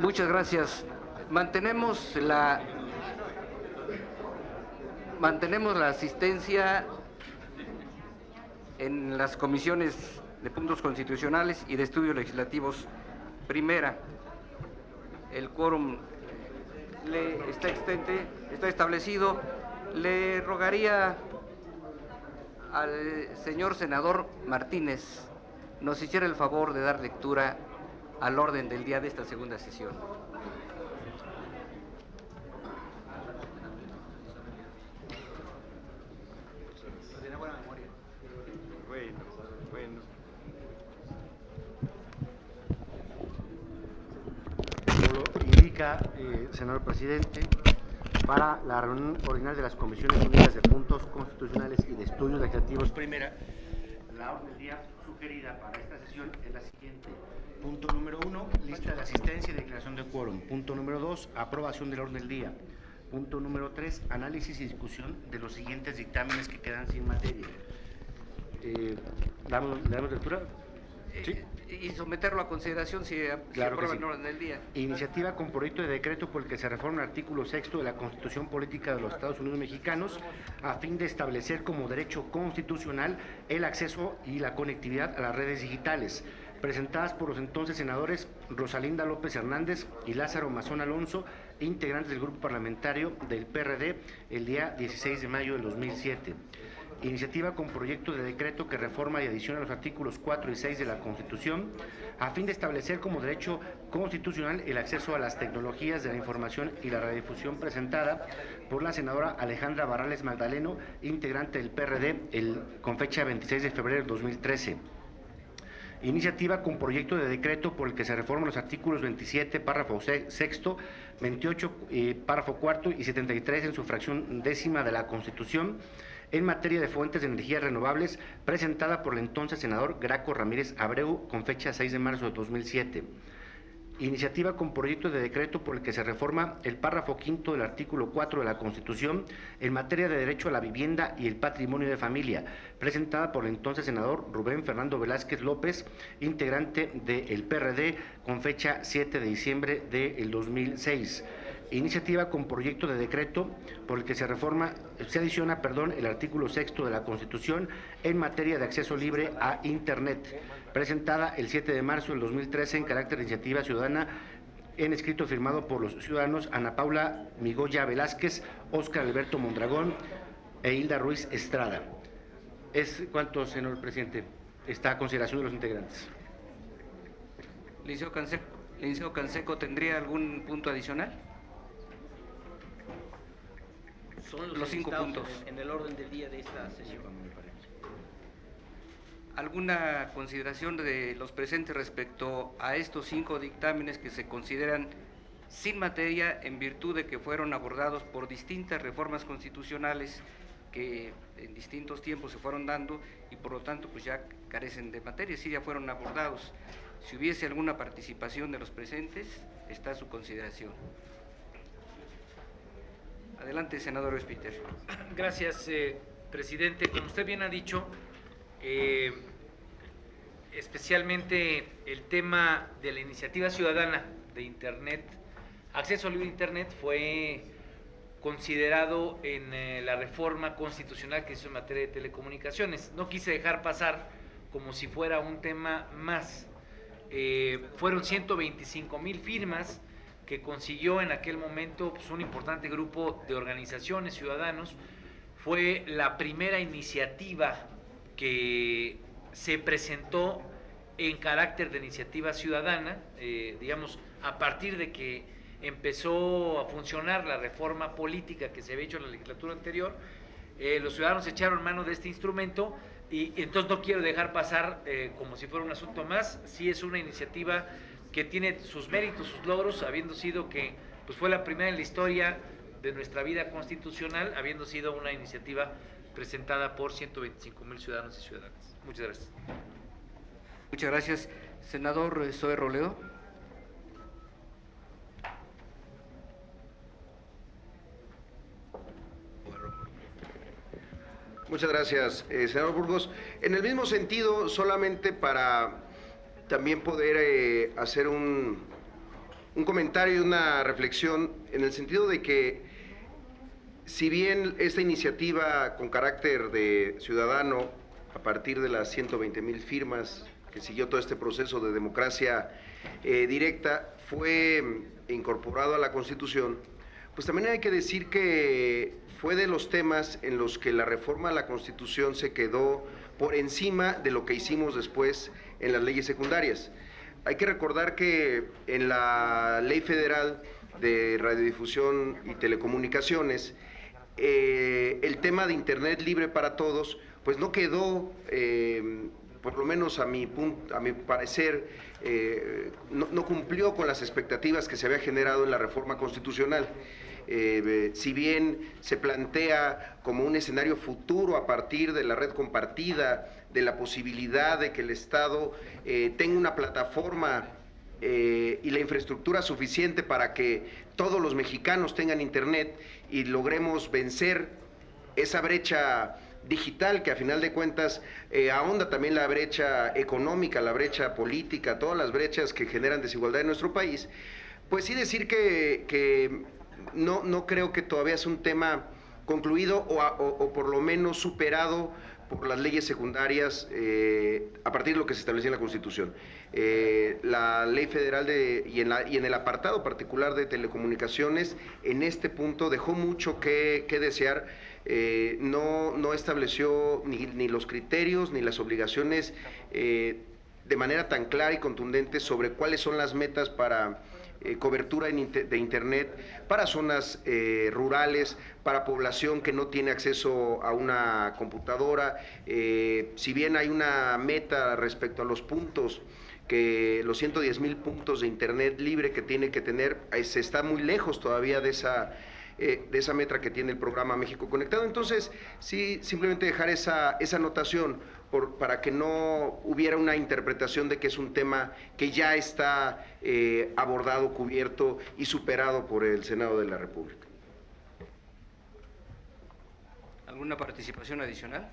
Muchas gracias. Mantenemos la asistencia en las comisiones de puntos constitucionales y de estudios legislativos primera. El quórum está establecido. Le rogaría al señor senador Martínez nos hiciera el favor de dar lectura al orden del día de esta segunda sesión. Tiene buena memoria. Bueno. Como lo indica, señor presidente, para la reunión ordinaria de las Comisiones Unidas de Puntos Constitucionales y de Estudios Legislativos primera, la orden del día sugerida para esta sesión es la siguiente. Punto número 1, lista de asistencia y declaración de quórum. Punto número 2, aprobación del orden del día. Punto número 3, análisis y discusión de los siguientes dictámenes que quedan sin materia. ¿Le damos lectura? ¿Sí? Y someterlo a consideración si Claro aprueba que sí. el orden del día. Iniciativa con proyecto de decreto por el que se reforma el artículo 6 de la Constitución Política de los Estados Unidos Mexicanos a fin de establecer como derecho constitucional el acceso y la conectividad a las redes digitales, presentadas por los entonces senadores Rosalinda López Hernández y Lázaro Mazón Alonso, integrantes del grupo parlamentario del PRD, el día 16 de mayo del 2007. Iniciativa con proyecto de decreto que reforma y adiciona los artículos 4 y 6 de la Constitución a fin de establecer como derecho constitucional el acceso a las tecnologías de la información y la radiodifusión, presentada por la senadora Alejandra Barrales Magdaleno, integrante del PRD, con fecha 26 de febrero de 2013. Iniciativa con proyecto de decreto por el que se reforman los artículos 27, párrafo sexto, 28, párrafo cuarto y 73 en su fracción décima de la Constitución, en materia de fuentes de energías renovables, presentada por el entonces senador Graco Ramírez Abreu, con fecha 6 de marzo de 2007. Iniciativa con proyecto de decreto por el que se reforma el párrafo quinto del artículo 4 de la Constitución en materia de derecho a la vivienda y el patrimonio de familia, presentada por el entonces senador Rubén Fernando Velázquez López, integrante del PRD, con fecha 7 de diciembre del 2006. Iniciativa con proyecto de decreto por el que se adiciona el artículo 6 de la Constitución en materia de acceso libre a Internet, presentada el 7 de marzo del 2013 en carácter de iniciativa ciudadana, en escrito firmado por los ciudadanos Ana Paula Migoya Velázquez, Óscar Alberto Mondragón e Hilda Ruiz Estrada. Es cuanto, señor presidente, está a consideración de los integrantes. Licenciado Canseco, ¿tendría algún punto adicional? Son los 5 puntos en el orden del día de esta sesión. ¿Alguna consideración de los presentes respecto a estos 5 dictámenes que se consideran sin materia en virtud de que fueron abordados por distintas reformas constitucionales que en distintos tiempos se fueron dando y por lo tanto pues ya carecen de materia, sí ya fueron abordados? Si hubiese alguna participación de los presentes, está a su consideración. Adelante, senador Spiter. Gracias, presidente. Como usted bien ha dicho, especialmente el tema de la iniciativa ciudadana de Internet, acceso libre a Internet, fue considerado en la reforma constitucional que hizo en materia de telecomunicaciones. No quise dejar pasar como si fuera un tema más. Fueron 125,000 firmas que consiguió en aquel momento pues, un importante grupo de organizaciones, ciudadanos. Fue la primera iniciativa que se presentó en carácter de iniciativa ciudadana, digamos, a partir de que empezó a funcionar la reforma política que se había hecho en la legislatura anterior. Los ciudadanos echaron mano de este instrumento y entonces no quiero dejar pasar como si fuera un asunto más. Sí es una iniciativa que tiene sus méritos, sus logros, habiendo sido que pues fue la primera en la historia de nuestra vida constitucional, habiendo sido una iniciativa presentada por 125,000 ciudadanos y ciudadanas. Muchas gracias. Muchas gracias. Senador Zoe Robledo. Muchas gracias, senador Burgos. En el mismo sentido, solamente para también poder hacer un comentario y una reflexión en el sentido de que, si bien esta iniciativa con carácter de ciudadano, a partir de las 120,000 firmas que siguió todo este proceso de democracia directa, fue incorporado a la Constitución, pues también hay que decir que fue de los temas en los que la reforma a la Constitución se quedó por encima de lo que hicimos después en las leyes secundarias. Hay que recordar que en la Ley Federal de Radiodifusión y Telecomunicaciones, el tema de Internet libre para todos, pues no quedó, por lo menos a mi parecer, no cumplió con las expectativas que se había generado en la reforma constitucional. Si bien se plantea como un escenario futuro a partir de la red compartida, de la posibilidad de que el Estado tenga una plataforma y la infraestructura suficiente para que todos los mexicanos tengan Internet y logremos vencer esa brecha digital que a final de cuentas ahonda también la brecha económica, la brecha política, todas las brechas que generan desigualdad en nuestro país, pues sí decir que no creo que todavía es un tema concluido o por lo menos superado por las leyes secundarias a partir de lo que se establecía en la Constitución. La Ley Federal y en el apartado particular de telecomunicaciones, en este punto dejó mucho que desear. No estableció ni los criterios ni las obligaciones de manera tan clara y contundente sobre cuáles son las metas para cobertura de Internet para zonas rurales, para población que no tiene acceso a una computadora. Si bien hay una meta respecto a los puntos, que los 110,000 puntos de Internet libre que tiene que tener, se está muy lejos todavía de esa meta que tiene el programa México Conectado. Entonces, sí, simplemente dejar esa anotación para que no hubiera una interpretación de que es un tema que ya está abordado, cubierto y superado por el Senado de la República. ¿Alguna participación adicional?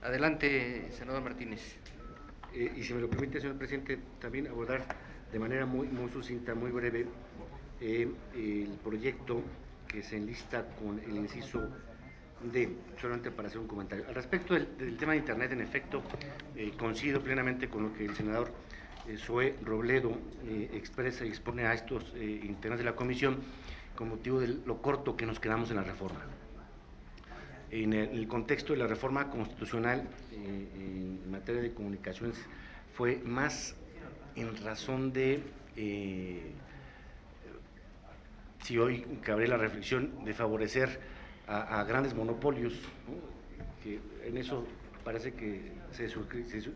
Adelante, senador Martínez. Y si me lo permite, señor presidente, también abordar de manera muy sucinta, muy breve, el proyecto que se enlista con el inciso D, solamente para hacer un comentario. Al respecto del tema de Internet, en efecto, coincido plenamente con lo que el senador Zoé Robledo expresa y expone a estos integrantes de la comisión con motivo de lo corto que nos quedamos en la reforma. En el contexto de la reforma constitucional en materia de comunicaciones fue más en razón de, si hoy cabe la reflexión, de favorecer a grandes monopolios, ¿no? Que en eso parece que se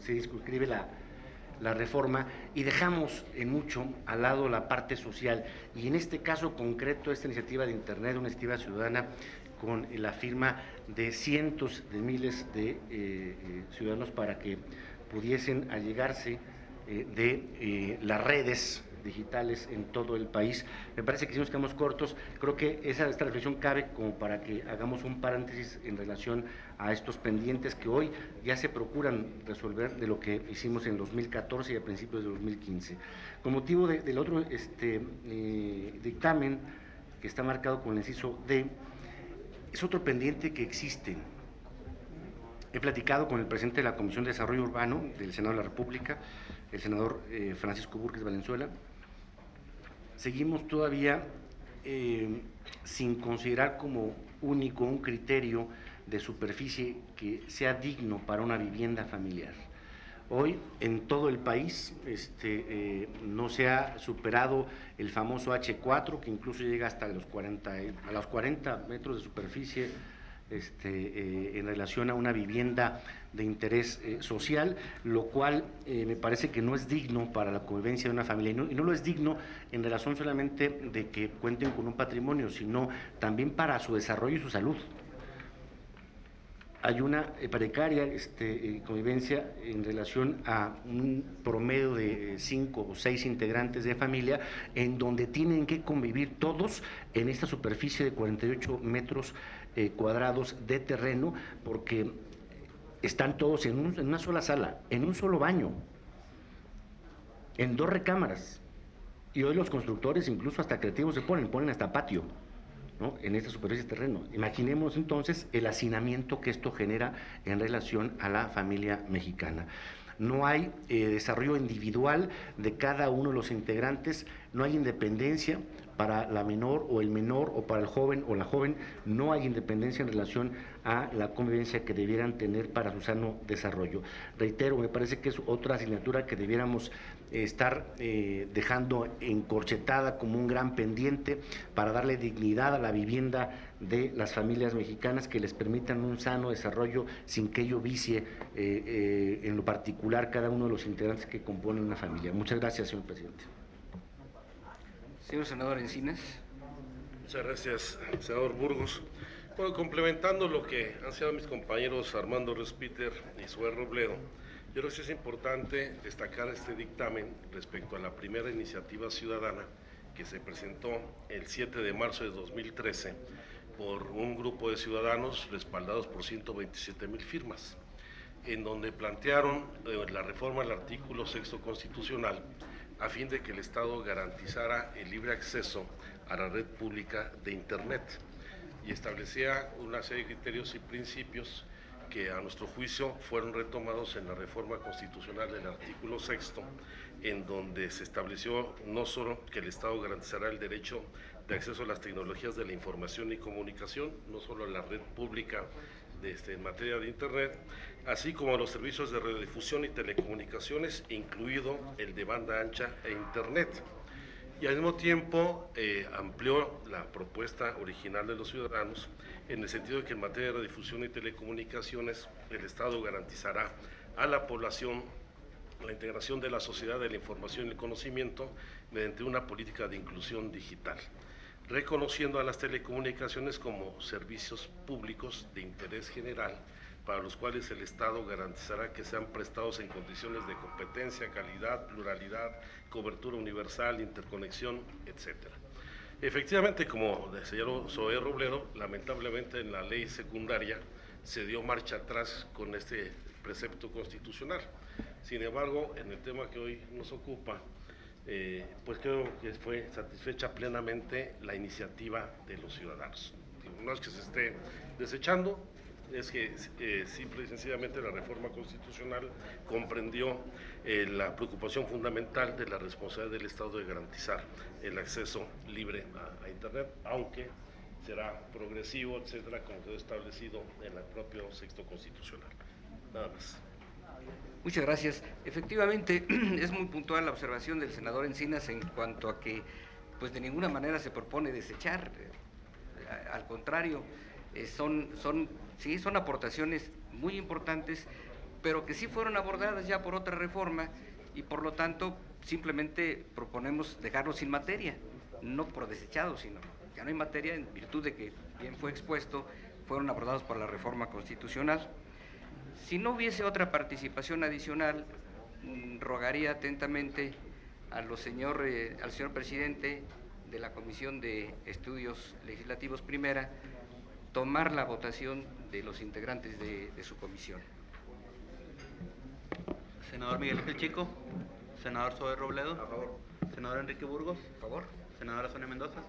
circunscribe la reforma, y dejamos en mucho al lado la parte social, y en este caso concreto esta iniciativa de Internet, una iniciativa ciudadana con la firma de cientos de miles de ciudadanos para que pudiesen allegarse de las redes digitales en todo el país. Me parece que si nos quedamos cortos, creo que esta reflexión cabe como para que hagamos un paréntesis en relación a estos pendientes que hoy ya se procuran resolver de lo que hicimos en 2014 y a principios de 2015. Con motivo del otro dictamen que está marcado con el inciso D, es otro pendiente que existe. He platicado con el presidente de la Comisión de Desarrollo Urbano del Senado de la República, el senador Francisco Burques Valenzuela. Seguimos todavía sin considerar como único un criterio de superficie que sea digno para una vivienda familiar. Hoy en todo el país no se ha superado el famoso H4, que incluso llega hasta los 40 metros de superficie en relación a una vivienda de interés social, lo cual me parece que no es digno para la convivencia de una familia, y no lo es digno en relación solamente de que cuenten con un patrimonio, sino también para su desarrollo y su salud. Hay una precaria convivencia en relación a un promedio de 5 o 6 integrantes de familia, en donde tienen que convivir todos en esta superficie de 48 metros cuadrados de terreno, porque están todos en una sola sala, en un solo baño. en 2 recámaras. Y hoy los constructores, incluso hasta creativos, ponen hasta patio, ¿no?, en esta superficie de terreno. Imaginemos entonces el hacinamiento que esto genera en relación a la familia mexicana. No hay desarrollo individual de cada uno de los integrantes, no hay independencia para la menor o el menor, o para el joven o la joven, no hay independencia en relación a la convivencia que debieran tener para su sano desarrollo. Reitero, me parece que es otra asignatura que debiéramos estar dejando encorchetada como un gran pendiente para darle dignidad a la vivienda de las familias mexicanas, que les permitan un sano desarrollo sin que ello vicie en lo particular cada uno de los integrantes que componen una familia. Muchas gracias, señor presidente. Señor senador Encinas. Muchas gracias, senador Burgos. Bueno, complementando lo que han sido mis compañeros Armando Respiter y Zoé Robledo, yo creo que sí es importante destacar este dictamen respecto a la primera iniciativa ciudadana que se presentó el 7 de marzo de 2013 por un grupo de ciudadanos respaldados por 127,000 firmas, en donde plantearon la reforma al artículo 6º constitucional a fin de que el Estado garantizara el libre acceso a la red pública de Internet y establecía una serie de criterios y principios que a nuestro juicio fueron retomados en la reforma constitucional del artículo 6º, en donde se estableció no solo que el Estado garantizará el derecho de acceso a las tecnologías de la información y comunicación, no solo a la red pública en materia de Internet, así como a los servicios de radiodifusión y telecomunicaciones, incluido el de banda ancha e Internet. Y al mismo tiempo amplió la propuesta original de los ciudadanos en el sentido de que en materia de radiodifusión y telecomunicaciones el Estado garantizará a la población la integración de la sociedad de la información y el conocimiento mediante una política de inclusión digital, reconociendo a las telecomunicaciones como servicios públicos de interés general, para los cuales el Estado garantizará que sean prestados en condiciones de competencia, calidad, pluralidad, cobertura universal, interconexión, etcétera. Efectivamente, como señaló Zoé Robledo, lamentablemente en la ley secundaria se dio marcha atrás con este precepto constitucional. Sin embargo, en el tema que hoy nos ocupa, pues creo que fue satisfecha plenamente la iniciativa de los ciudadanos. No es que se esté desechando, es que simple y sencillamente la reforma constitucional comprendió la preocupación fundamental de la responsabilidad del Estado de garantizar el acceso libre a Internet, aunque será progresivo, etcétera, como quedó establecido en el propio texto constitucional. Nada más. Muchas gracias. Efectivamente, es muy puntual la observación del senador Encinas en cuanto a que, pues de ninguna manera se propone desechar, al contrario, son aportaciones muy importantes, pero que sí fueron abordadas ya por otra reforma y por lo tanto simplemente proponemos dejarlo sin materia, no por desechado, sino ya no hay materia en virtud de que bien fue expuesto, fueron abordados por la reforma constitucional. Si no hubiese otra participación adicional, rogaría atentamente al señor presidente de la Comisión de Estudios Legislativos Primera tomar la votación de los integrantes de su comisión. Senador Miguel Ángel Chico, senador Zoé Robledo, A favor. senador Enrique Burgos, ¿A favor? senadora Sonia Mendoza,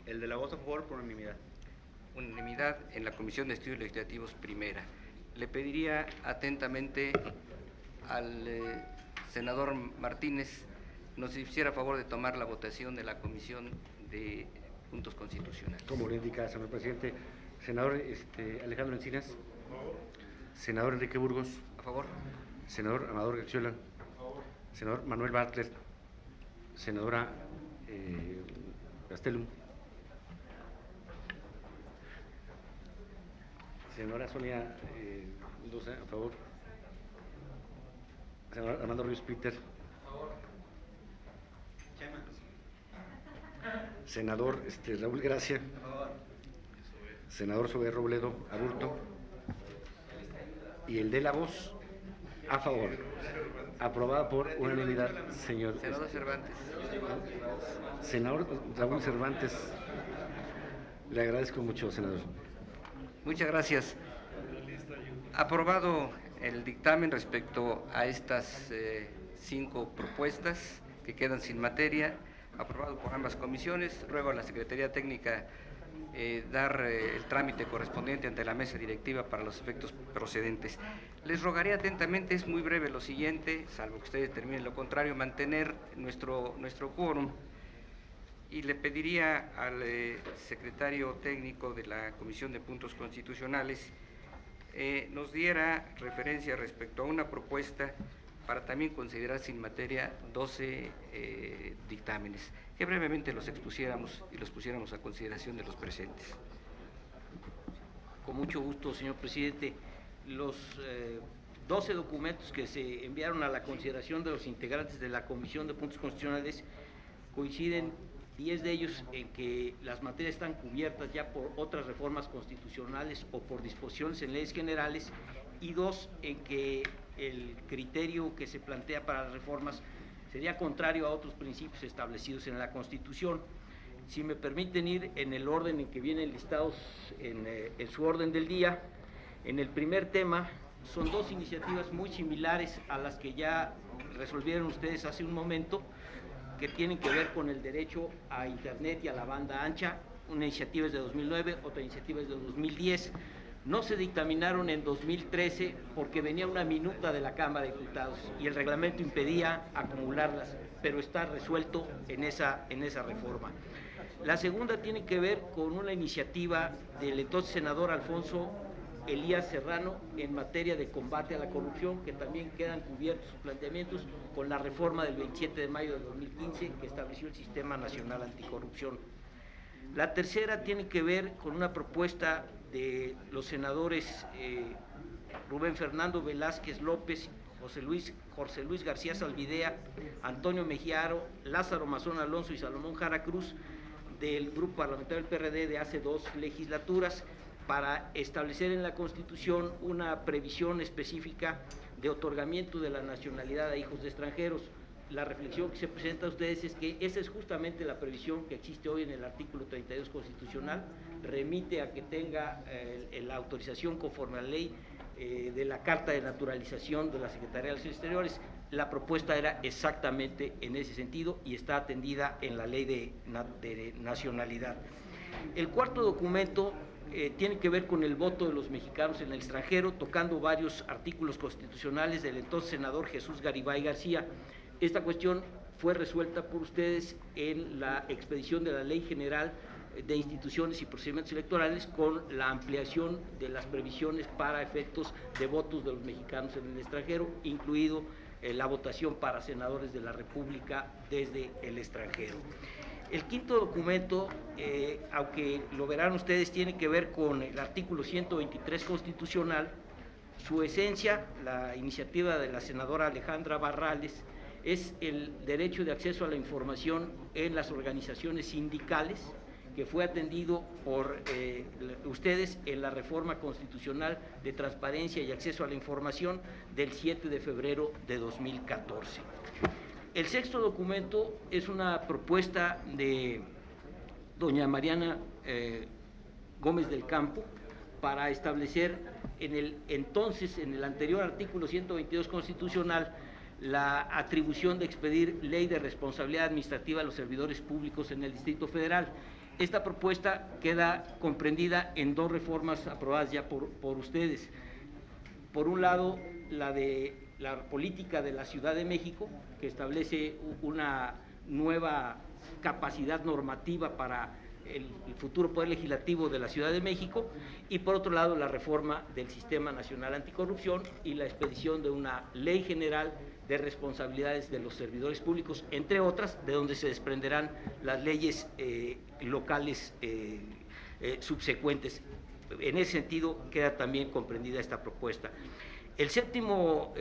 el de la voz a favor por unanimidad. Unanimidad en la Comisión de Estudios Legislativos Primera. Le pediría atentamente al senador Martínez nos hiciera favor de tomar la votación de la Comisión de Puntos Constitucionales. Como lo indica, señor presidente. Senador Alejandro Encinas. A favor. Senador Enrique Burgos. ¿A favor? Senador Amador Garciola. A favor. Senador Manuel Bartlett. Senadora Gastelum. Senadora Sonia Mendoza, a favor. Senador Armando Ruiz Peter. A favor. Senador Raúl Gracia. A favor. Senador Zoé Robledo Aburto. Y el de la voz, a favor. Aprobada por unanimidad, señor. Senador Cervantes. Senador Raúl Cervantes. Le agradezco mucho, senador. Muchas gracias. Aprobado el dictamen respecto a estas 5 propuestas que quedan sin materia, aprobado por ambas comisiones. Ruego a la Secretaría Técnica dar el trámite correspondiente ante la mesa directiva para los efectos procedentes. Les rogaré atentamente, es muy breve lo siguiente, salvo que ustedes determinen lo contrario, mantener nuestro quórum, y le pediría al secretario técnico de la Comisión de Puntos Constitucionales nos diera referencia respecto a una propuesta para también considerar sin materia 12 dictámenes, que brevemente los expusiéramos y los pusiéramos a consideración de los presentes. Con mucho gusto, señor presidente. Los 12 documentos que se enviaron a la consideración de los integrantes de la Comisión de Puntos Constitucionales coinciden 10 de ellos en que las materias están cubiertas ya por otras reformas constitucionales o por disposiciones en leyes generales, y 2 en que el criterio que se plantea para las reformas sería contrario a otros principios establecidos en la Constitución. Si me permiten ir en el orden en que vienen listados en su orden del día, en el primer tema son 2 iniciativas muy similares a las que ya resolvieron ustedes hace un momento, que tienen que ver con el derecho a Internet y a la banda ancha. Una iniciativa es de 2009, otra iniciativa es de 2010. No se dictaminaron en 2013 porque venía una minuta de la Cámara de Diputados y el reglamento impedía acumularlas, pero está resuelto en esa reforma. La segunda tiene que ver con una iniciativa del entonces senador Alfonso Elías Serrano en materia de combate a la corrupción, que también quedan cubiertos sus planteamientos con la reforma del 27 de mayo del 2015 que estableció el Sistema Nacional Anticorrupción. La tercera tiene que ver con una propuesta de los senadores Rubén Fernando Velázquez López, José Luis García Salvidea, Antonio Mejiaro, Lázaro Mazón Alonso y Salomón Jara Cruz, del Grupo Parlamentario del PRD de hace 2 legislaturas, para establecer en la Constitución una previsión específica de otorgamiento de la nacionalidad a hijos de extranjeros. La reflexión que se presenta a ustedes es que esa es justamente la previsión que existe hoy en el artículo 32 constitucional, remite a que tenga la autorización conforme a la ley de la Carta de Naturalización de la Secretaría de Relaciones Exteriores. La propuesta era exactamente en ese sentido y está atendida en la ley de nacionalidad. El cuarto documento tiene que ver con el voto de los mexicanos en el extranjero, tocando varios artículos constitucionales del entonces senador Jesús Garibay García. Esta cuestión fue resuelta por ustedes en la expedición de la Ley General de Instituciones y Procedimientos Electorales, con la ampliación de las previsiones para efectos de votos de los mexicanos en el extranjero, incluido la votación para senadores de la República desde el extranjero. El quinto documento, aunque lo verán ustedes, tiene que ver con el artículo 123 constitucional. Su esencia, la iniciativa de la senadora Alejandra Barrales, es el derecho de acceso a la información en las organizaciones sindicales, que fue atendido por ustedes en la reforma constitucional de transparencia y acceso a la información del 7 de febrero de 2014. El sexto documento es una propuesta de doña Mariana Gómez del Campo para establecer en el anterior artículo 122 constitucional la atribución de expedir ley de responsabilidad administrativa a los servidores públicos en el Distrito Federal. Esta propuesta queda comprendida en 2 reformas aprobadas ya por ustedes. Por un lado, la de la política de la Ciudad de México, que establece una nueva capacidad normativa para el futuro Poder Legislativo de la Ciudad de México, y por otro lado la reforma del Sistema Nacional Anticorrupción y la expedición de una ley general de responsabilidades de los servidores públicos, entre otras, de donde se desprenderán las leyes locales subsecuentes. En ese sentido queda también comprendida esta propuesta. El séptimo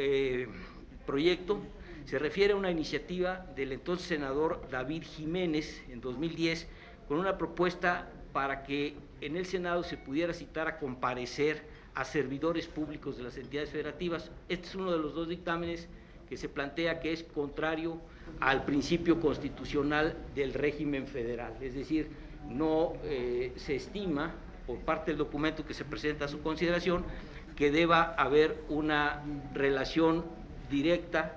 proyecto se refiere a una iniciativa del entonces senador David Jiménez en 2010, con una propuesta para que en el Senado se pudiera citar a comparecer a servidores públicos de las entidades federativas. Este es uno de los 2 dictámenes que se plantea que es contrario al principio constitucional del régimen federal, es decir, no se estima por parte del documento que se presenta a su consideración que deba haber una relación directa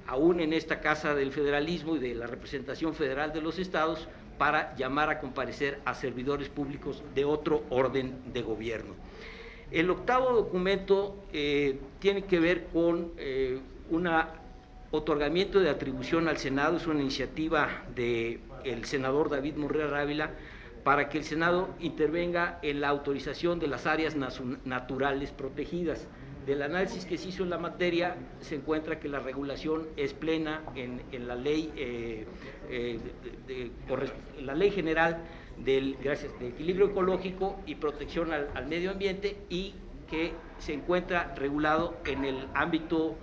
aún en esta Casa del Federalismo y de la representación federal de los estados, para llamar a comparecer a servidores públicos de otro orden de gobierno. El octavo documento tiene que ver con un otorgamiento de atribución al Senado. Es una iniciativa del senador David Monreal Ávila para que el Senado intervenga en la autorización de las áreas naturales protegidas. Del análisis que se hizo en la materia, se encuentra que la regulación es plena en la ley, la ley general de equilibrio ecológico y protección al medio ambiente, y que se encuentra regulado en el ámbito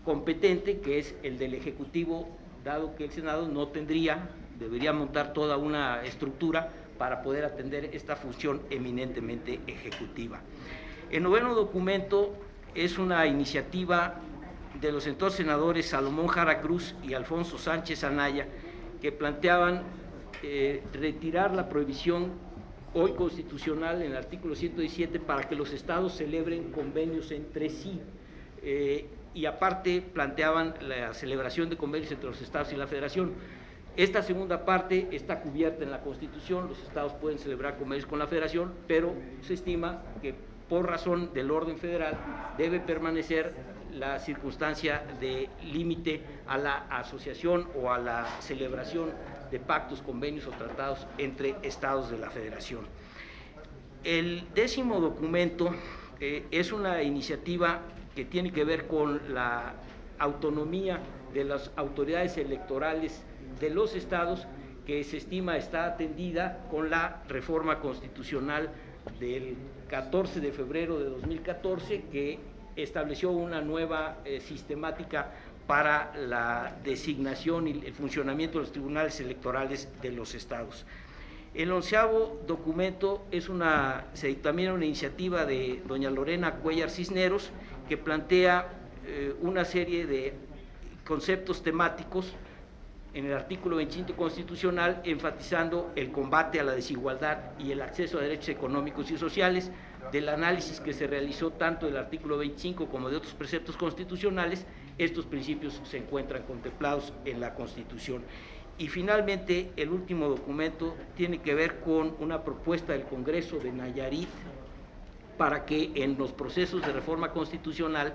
competente, que es el del Ejecutivo, dado que el Senado no debería montar toda una estructura para poder atender esta función eminentemente ejecutiva. El noveno documento es una iniciativa de los entonces senadores Salomón Jara Cruz y Alfonso Sánchez Anaya, que planteaban retirar la prohibición hoy constitucional en el artículo 117 para que los estados celebren convenios entre sí, y aparte planteaban la celebración de convenios entre los estados y la federación. Esta segunda parte está cubierta en la Constitución. Los estados pueden celebrar convenios con la federación, pero se estima que por razón del orden federal debe permanecer la circunstancia de límite a la asociación o a la celebración de pactos, convenios o tratados entre estados de la federación. El décimo documento es una iniciativa que tiene que ver con la autonomía de las autoridades electorales de los estados, que se estima está atendida con la reforma constitucional del 14 de febrero de 2014, que estableció una nueva sistemática para la designación y el funcionamiento de los tribunales electorales de los estados. El onceavo documento es también una iniciativa de doña Lorena Cuellar Cisneros, que plantea una serie de conceptos temáticos en el artículo 25 constitucional, enfatizando el combate a la desigualdad y el acceso a derechos económicos y sociales. Del análisis que se realizó tanto del artículo 25 como de otros preceptos constitucionales, estos principios se encuentran contemplados en la Constitución. Y finalmente, el último documento tiene que ver con una propuesta del Congreso de Nayarit para que en los procesos de reforma constitucional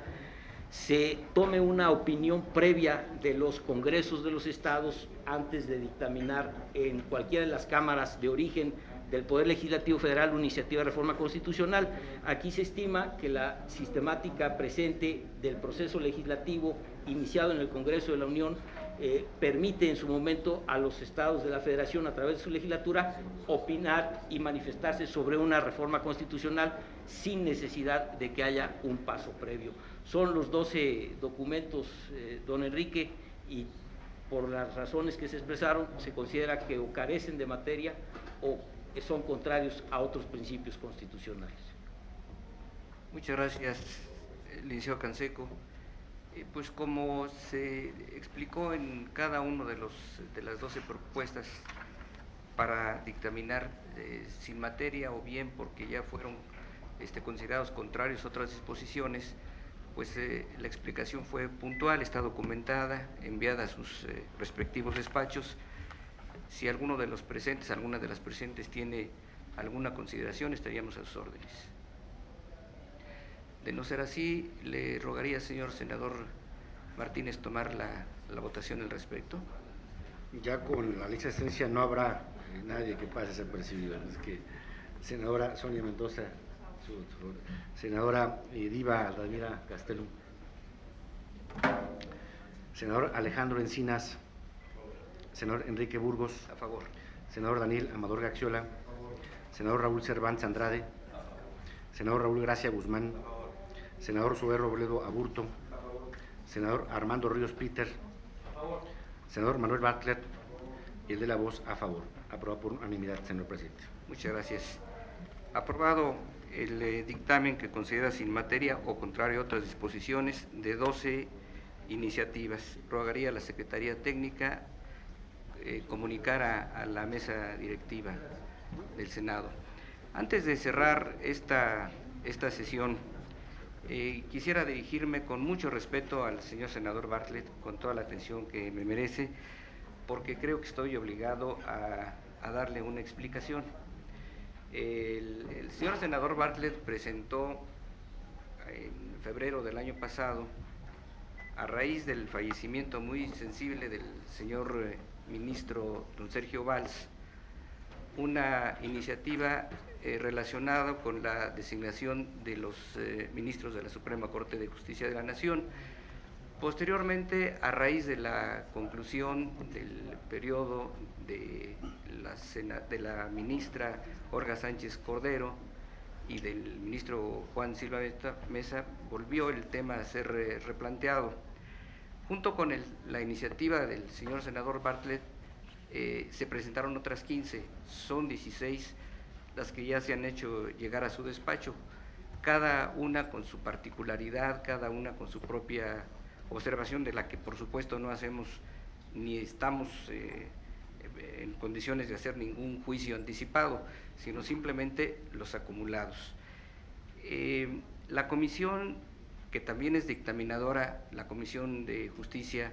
se tome una opinión previa de los congresos de los estados antes de dictaminar en cualquiera de las cámaras de origen del Poder Legislativo Federal una iniciativa de reforma constitucional. Aquí se estima que la sistemática presente del proceso legislativo iniciado en el Congreso de la Unión permite en su momento a los estados de la Federación, a través de su legislatura, opinar y manifestarse sobre una reforma constitucional sin necesidad de que haya un paso previo. Son los 12 documentos, don Enrique, y por las razones que se expresaron, se considera que o carecen de materia o son contrarios a otros principios constitucionales. Muchas gracias, licenciado Canseco. Pues como se explicó en cada uno de las 12 propuestas para dictaminar sin materia o bien porque ya fueron considerados contrarios a otras disposiciones, pues la explicación fue puntual, está documentada, enviada a sus respectivos despachos. Si alguno de los presentes, alguna de las presentes tiene alguna consideración, estaríamos a sus órdenes. De no ser así, le rogaría, señor senador Martínez, tomar la votación al respecto. Ya con la lista de asistencia no habrá nadie que pase desapercibido. Es que senadora Sonia Mendoza, senadora Diva Aldamira Castellum, senador Alejandro Encinas, senador Enrique Burgos, A favor. senador Daniel Amador Gaxiola, senador Raúl Cervantes Andrade, senador Raúl Gracia Guzmán, senador Zoé Robledo Aburto, senador Armando Ríos Peter, senador Manuel Bartlett y el de la voz a favor. Aprobado por unanimidad, señor presidente. Muchas gracias. Aprobado el dictamen que considera sin materia o contrario a otras disposiciones de 12 iniciativas. Rogaría a la Secretaría Técnica comunicar a la mesa directiva del Senado. Antes de cerrar esta sesión, Quisiera dirigirme con mucho respeto al señor senador Bartlett, con toda la atención que me merece, porque creo que estoy obligado a darle una explicación. El señor senador Bartlett presentó en febrero del año pasado, a raíz del fallecimiento muy sensible del señor ministro don Sergio Valls, una iniciativa relacionada con la designación de los ministros de la Suprema Corte de Justicia de la Nación. Posteriormente, a raíz de la conclusión del periodo de la ministra Olga Sánchez Cordero y del ministro Juan Silva Mesa, volvió el tema a ser replanteado. Junto con la iniciativa del señor senador Bartlett, se presentaron otras 15, son 16 las que ya se han hecho llegar a su despacho, cada una con su particularidad, cada una con su propia observación, de la que por supuesto no hacemos ni estamos en condiciones de hacer ningún juicio anticipado, sino simplemente los acumulados. La comisión, que también es dictaminadora, la Comisión de Justicia,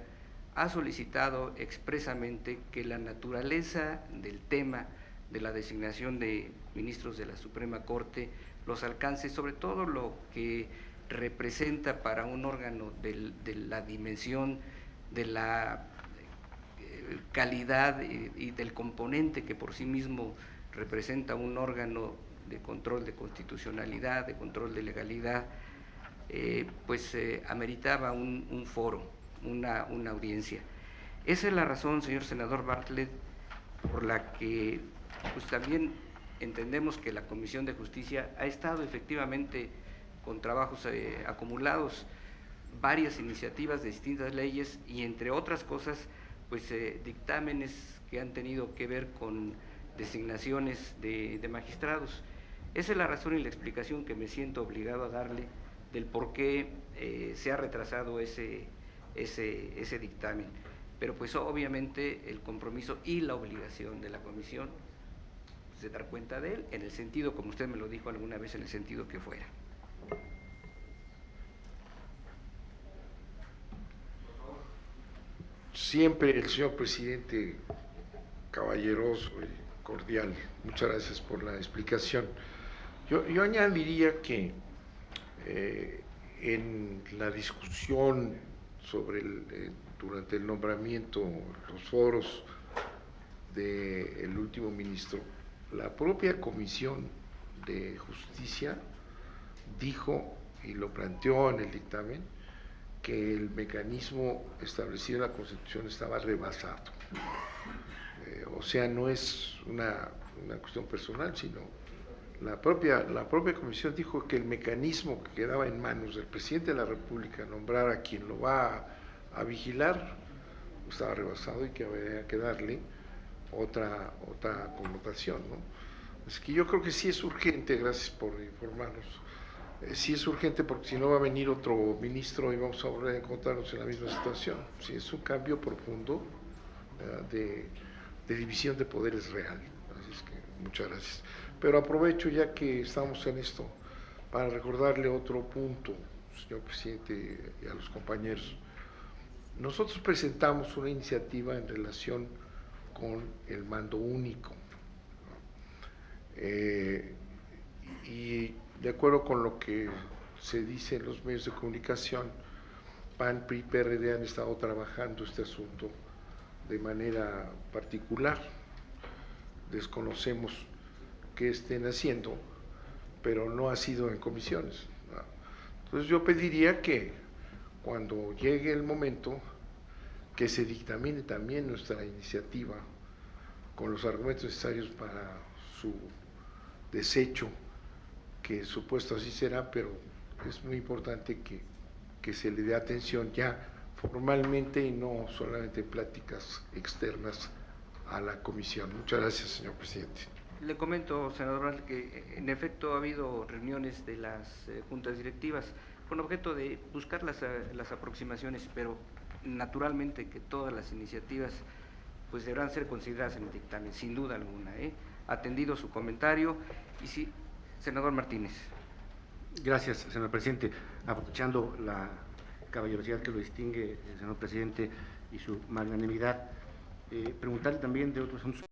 ha solicitado expresamente que la naturaleza del tema de la designación de ministros de la Suprema Corte los alcance, sobre todo lo que representa para un órgano de la dimensión, de la calidad y del componente que por sí mismo representa un órgano de control de constitucionalidad, de control de legalidad, ameritaba un foro, una audiencia. Esa es la razón, señor senador Bartlett, por la que pues también entendemos que la Comisión de Justicia ha estado efectivamente con trabajos acumulados, varias iniciativas de distintas leyes y entre otras cosas, dictámenes que han tenido que ver con designaciones de magistrados. Esa es la razón y la explicación que me siento obligado a darle del por qué se ha retrasado ese dictamen. Pero pues obviamente el compromiso y la obligación de la comisión de dar cuenta de él, en el sentido, como usted me lo dijo alguna vez, en el sentido que fuera. Siempre el señor presidente caballeroso y cordial. Muchas gracias por la explicación. Yo añadiría que en la discusión sobre durante el nombramiento, los foros del último ministro, la propia Comisión de Justicia dijo y lo planteó en el dictamen que el mecanismo establecido en la Constitución estaba rebasado. O sea, no es una cuestión personal, sino la propia Comisión dijo que el mecanismo que quedaba en manos del presidente de la República, nombrar a quien lo va a vigilar, estaba rebasado y que habría que darle otra connotación, ¿no? Es que yo creo que sí es urgente, gracias por informarnos, sí es urgente porque si no va a venir otro ministro y vamos a volver a encontrarnos en la misma situación. Sí, es un cambio profundo de división de poderes real. Así es que muchas gracias. Pero aprovecho ya que estamos en esto para recordarle otro punto, señor presidente, y a los compañeros. Nosotros presentamos una iniciativa en relación con el mando único, y de acuerdo con lo que se dice en los medios de comunicación, PAN, PRI, PRD han estado trabajando este asunto de manera particular. Desconocemos qué estén haciendo, pero no ha sido en comisiones, ¿no? Entonces yo pediría que cuando llegue el momento que se dictamine también nuestra iniciativa con los argumentos necesarios para su desecho, que supuesto así será, pero es muy importante que se le dé atención ya formalmente y no solamente en pláticas externas a la comisión. Muchas gracias, señor presidente. Le comento, senador Brandt, que en efecto ha habido reuniones de las juntas directivas con objeto de buscar las aproximaciones, pero naturalmente que todas las iniciativas pues deberán ser consideradas en el dictamen, sin duda alguna, atendido su comentario. Y sí, senador Martínez. Gracias, señor presidente. Aprovechando la caballerosidad que lo distingue, señor presidente, y su magnanimidad, preguntarle también de otros asuntos.